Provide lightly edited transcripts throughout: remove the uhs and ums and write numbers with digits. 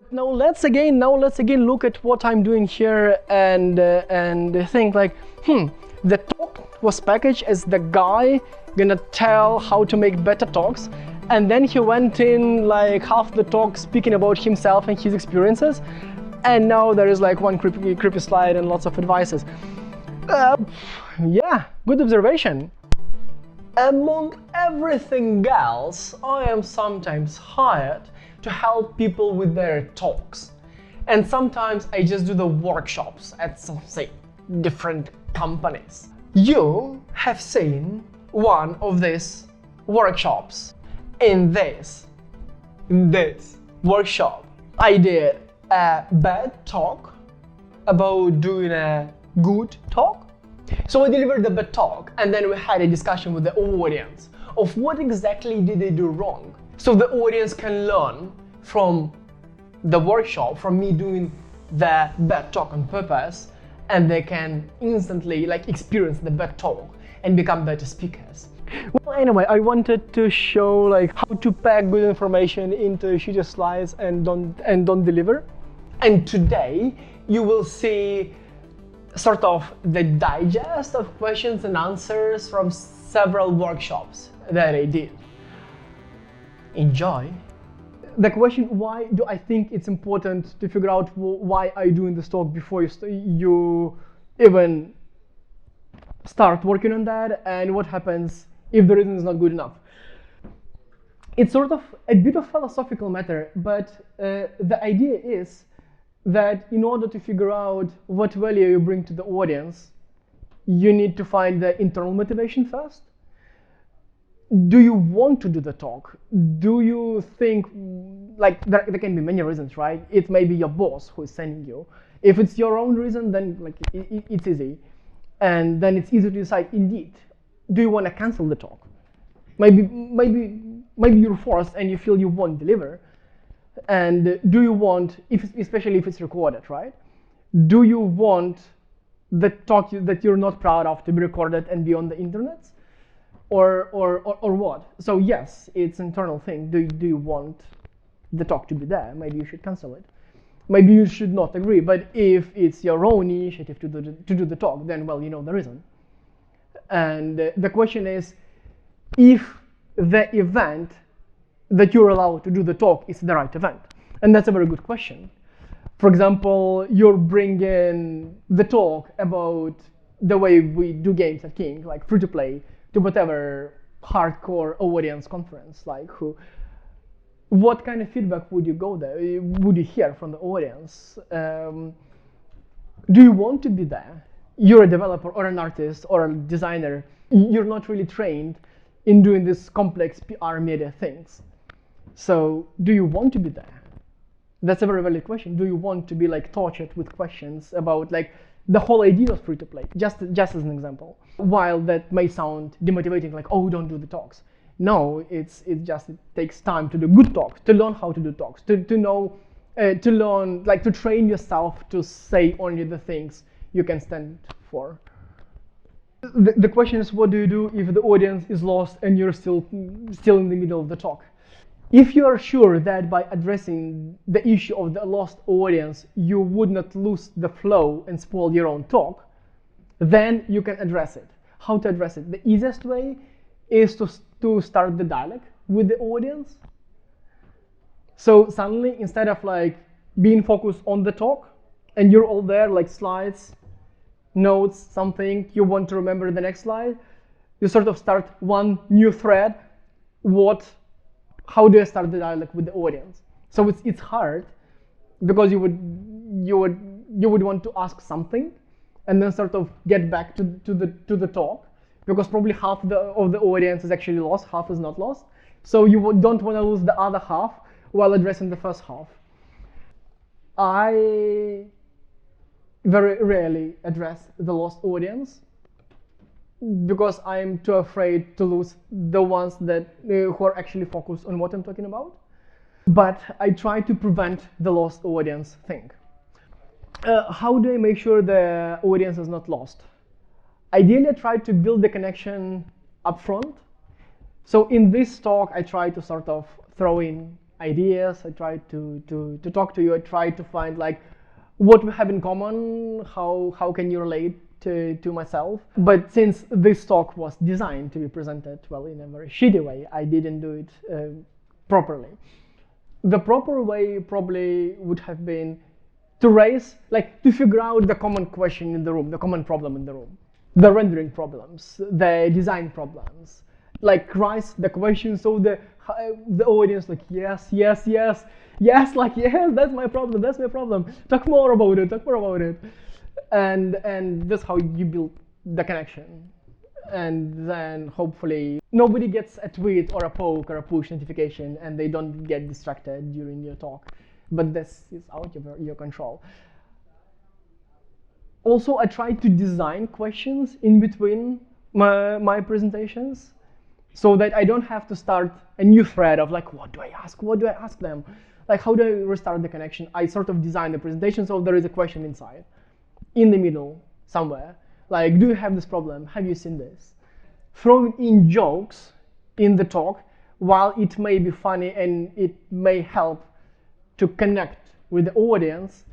Now let's again look at what I'm doing here and think like, the talk was packaged as the guy gonna tell how to make better talks, and then he went in like half the talk speaking about himself and his experiences, and now there is like one creepy slide and lots of advices. Yeah, good observation. Among everything else, I am sometimes hired to help people with their talks. And sometimes I just do the workshops at some, say, different companies. You have seen one of these workshops. In this workshop, I did a bad talk about doing a good talk. So I delivered the bad talk, and then we had a discussion with the audience of what exactly did they do wrong. So the audience can learn from the workshop, from me doing the bad talk on purpose, and they can instantly like experience the bad talk and become better speakers. Well, anyway, I wanted to show like how to pack good information into shitty slides and don't deliver. And today you will see sort of the digest of questions and answers from several workshops that I did. Enjoy. The question, why do I think it's important to figure out why I'm doing this talk before you even start working on that, and what happens if the reason is not good enough. It's sort of a bit of philosophical matter, but the idea is that in order to figure out what value you bring to the audience, you need to find the internal motivation first. Do you want to do the talk? Do you think, like there can be many reasons, right? It may be your boss who is sending you. If it's your own reason, then like it's easy. And then it's easy to decide, indeed, do you want to cancel the talk? Maybe you're forced and you feel you won't deliver. And do you want, especially if it's recorded, right? Do you want the talk that you're not proud of to be recorded and be on the internet? Or what? So yes, it's an internal thing. Do you want the talk to be there? Maybe you should cancel it. Maybe you should not agree. But if it's your own initiative to do the talk, then well, you know the reason. And the question is, if the event that you're allowed to do the talk is the right event. And that's a very good question. For example, you're bringing the talk about the way we do games at King, like free to play, to whatever hardcore audience conference, like what kind of feedback would you go there? Would you hear from the audience? Do you want to be there? You're a developer or an artist or a designer. You're not really trained in doing this complex PR media things. So do you want to be there? That's a very valid question. Do you want to be like tortured with questions about like the whole idea of free to play? Just as an example. While that may sound demotivating, like, oh, don't do the talks. No, it takes time to do good talks, to learn how to do talks, to know, to learn, like to train yourself to say only the things you can stand for. The question is, what do you do if the audience is lost and you're still in the middle of the talk? If you are sure that by addressing the issue of the lost audience, you would not lose the flow and spoil your own talk, then you can address it. How to address it? The easiest way is to start the dialogue with the audience. So suddenly, instead of like being focused on the talk, and you're all there like slides, notes, something, you want to remember the next slide, you sort of start one new thread. How do I start the dialogue with the audience? So it's hard because you would want to ask something and then sort of get back to the talk, because probably half of the audience is actually lost, half is not lost. So you don't want to lose the other half while addressing the first half. I very rarely address the lost audience because I'm too afraid to lose the ones that who are actually focused on what I'm talking about. But I try to prevent the lost audience thing. How do I make sure the audience is not lost? Ideally, I try to build the connection up front. So in this talk, I try to sort of throw in ideas. I try to talk to you. I try to find like what we have in common. How can you relate to myself? But since this talk was designed to be presented, well, in a very shitty way, I didn't do it properly. The proper way probably would have been to raise, like, to figure out the common question in the room, the common problem in the room, the rendering problems, the design problems, like raise the question so the audience like yes, yes, yes, yes, like yes, that's my problem. Talk more about it, talk more about it, and that's how you build the connection. And then hopefully nobody gets a tweet or a poke or a push notification and they don't get distracted during your talk. But this is out of your control. Also, I try to design questions in between my presentations so that I don't have to start a new thread of like, what do I ask? What do I ask them? Like, how do I restart the connection? I sort of design the presentation so there is a question inside, in the middle, somewhere. Like, do you have this problem? Have you seen this? Throwing in jokes in the talk, while it may be funny and it may help to connect with the audience,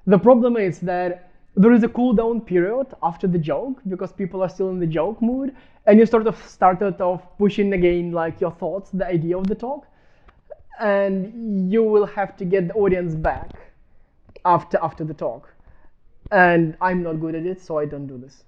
the problem is that there is a cool down period after the joke because people are still in the joke mood, and you sort of started off pushing again like your thoughts, the idea of the talk, and you will have to get the audience back after the talk. And I'm not good at it, so I don't do this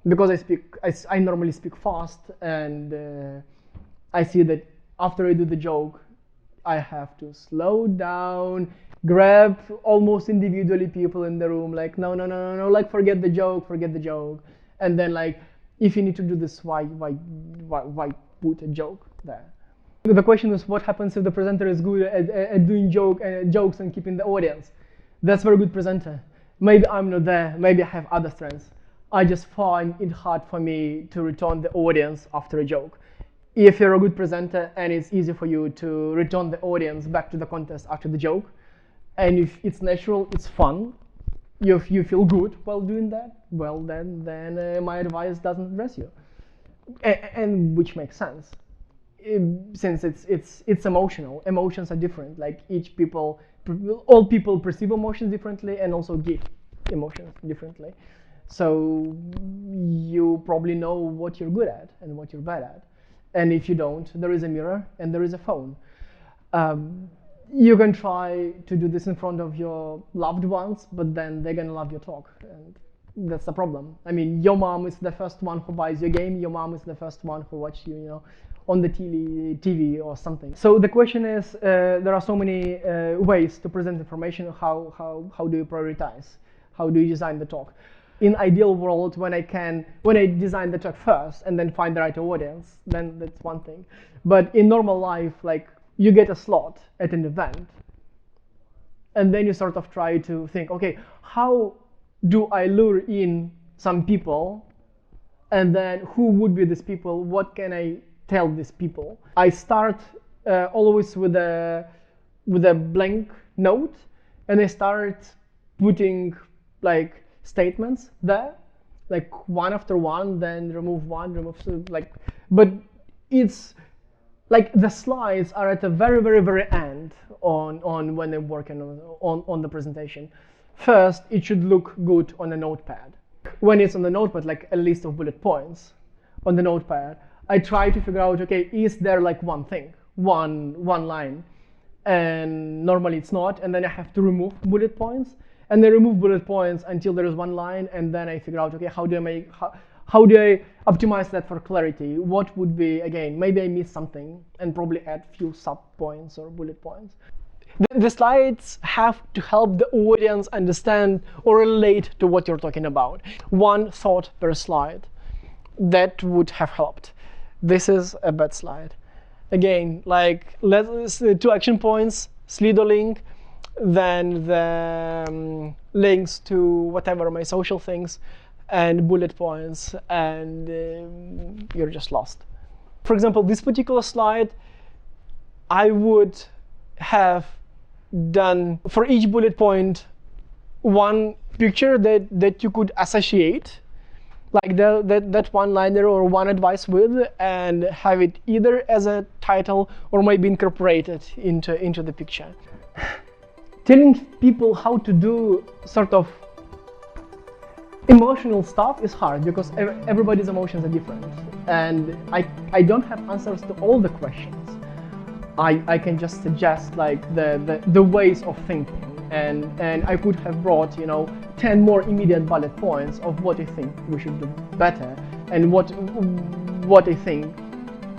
because I normally speak fast, and I see that after I do the joke, I have to slow down, grab almost individually people in the room, like no, like forget the joke, and then like if you need to do this, why put a joke there? The question is, what happens if the presenter is good at doing jokes and keeping the audience? That's a very good presenter. Maybe I'm not there, maybe I have other strengths. I just find it hard for me to return the audience after a joke. If you're a good presenter and it's easy for you to return the audience back to the contest after the joke, and if it's natural, it's fun, you feel good while doing that, well then my advice doesn't address you, and which makes sense. Since it's emotional, emotions are different. Like all people perceive emotions differently and also give emotions differently. So you probably know what you're good at and what you're bad at. And if you don't, there is a mirror and there is a phone. You can try to do this in front of your loved ones, but then they're gonna love your talk, and that's the problem. I mean, your mom is the first one who buys your game. Your mom is the first one who watches you, on the TV or something. So the question is, there are so many ways to present information. How do you prioritize? How do you design the talk? In ideal world, when I design the talk first and then find the right audience, then that's one thing. But in normal life, like you get a slot at an event, and then you sort of try to think, okay, how do I lure in some people, and then who would be these people? What can I tell these people? I start always with a blank note, and I start putting like statements there, like one after one, then remove like, but it's like the slides are at the very end on when I'm working on the presentation. First, it should look good on a notepad. When it's on the notepad, like a list of bullet points on the notepad, I try to figure out, okay, is there like one thing, one line? And normally it's not, and then I have to remove bullet points, and then remove bullet points until there is one line, and then I figure out, okay, how do I optimize that for clarity? What would be, again, maybe I missed something, and probably add few sub points or bullet points. The slides have to help the audience understand or relate to what you're talking about. One thought per slide. That would have helped. This is a bad slide. Again, like let's 2 action points, Slido link, then the links to whatever my social things, and bullet points, and you're just lost. For example, this particular slide, I would have done for each bullet point one picture that you could associate. like that one liner or one advice with, and have it either as a title or maybe incorporated into the picture. Telling people how to do sort of emotional stuff is hard because everybody's emotions are different, and I don't have answers to all the questions. I can just suggest like the ways of thinking, and I could have brought 10 more immediate bullet points of what I think we should do better, and what I think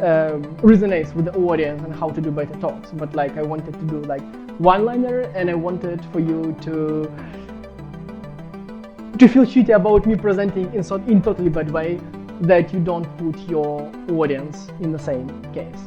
resonates with the audience and how to do better talks. But like I wanted to do like one-liner, and I wanted for you to feel shitty about me presenting in totally bad way, that you don't put your audience in the same case.